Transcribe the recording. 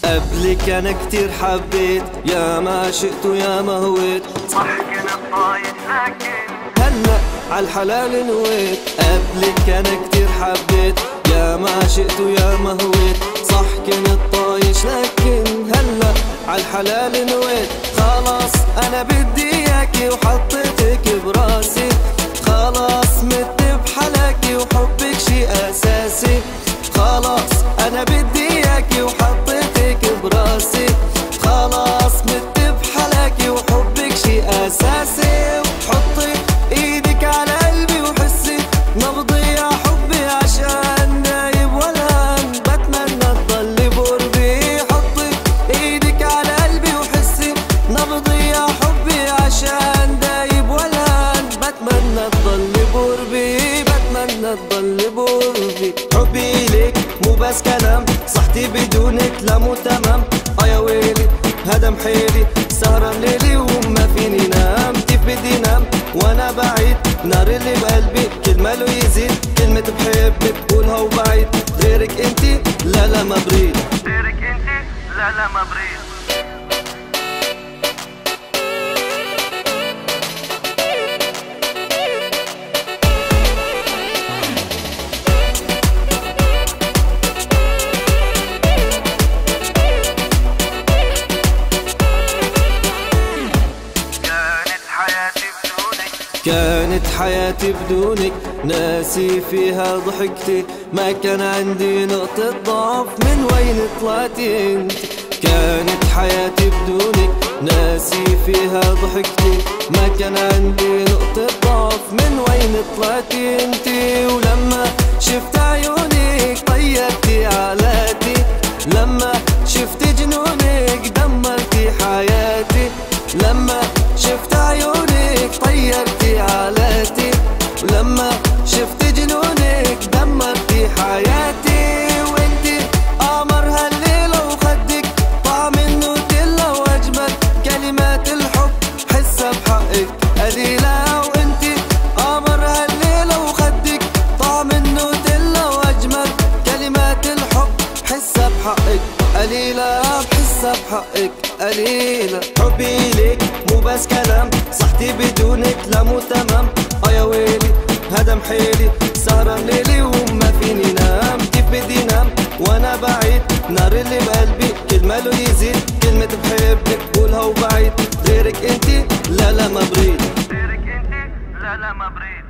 قبلك انا كتير حبيت، يا ما شئت ويا ما هويت، صح كنت طايش لكن هلا عالحلال نويت. قبلك انا كتير حبيت، يا ما شئت ويا ما هويت، صح كنت طايش لكن هلا عالحلال نويت. خلاص انا بدي اياكي وحطيتك براسي، خلاص مت بحلاكي وحبك شي اساسي. خلاص انا بدي اياكي وحطيتك براسي، خلاص مت بحلاكي وحبك شي اساسي. وحطي ايدك على قلبي وحسي نبضي يا حبي، عشان دايب والهان بتمنى تضلي بقربي. حطي ايدك على قلبي وحسي نبضي يا حبي، عشان دايب والهان بتمنى تضلي بقربي، بتمنى تضلي بقربي. حبي ليك مو بس كلام، صحتي بدونك لا مو تمام. يا ويلي هدم حيلي، سهران ليلي وما فيني نام. كيف بدي نام وانا بعيد، نار اللي بقلبي كل ما له يزيد. كلمة بحبك بقولها وبعيد، غيرك انتي لا لا ما بريد، غيرك انتي لا لا ما بريد. كانت حياتي بدونك، ناسي فيها ضحكتي، ما كان عندي نقطة ضعف، من وين طلعتي انت. كانت حياتي بدونك، ناسي فيها ضحكتي، ما كان عندي نقطة ضعف، من وين طلعتي انت. ولما شفت عيونك طيرتي عالاتي، لما شفت جنونك دمرتي حياتي. لما شفت عيونك طيرتي عالاتي، ولما شفت جنونك دمرتي حياتي. وانتي قمر هالليلة وخدك طعم النوتيلا، واجمل كلمات الحب حسها بحقك قليلة. وانتي قمر هالليلة وخدك طعم النوتيلا، واجمل كلمات الحب حسها بحقك قليلة، بحسها بحقك قليلة. حبي ليك مو بس كلام، صحتي بدونك لا مو تمام. يا ويلي هدم حيلي، سهران ليلي وما فيني نام. كيف بدي نام وانا بعيد، نار اللي بقلبي كل ما له يزيد. كلمة بحبك بقولها وبعيد، غيرك انتي لا لا ما بريد، غيرك انتي لا لا ما بريد.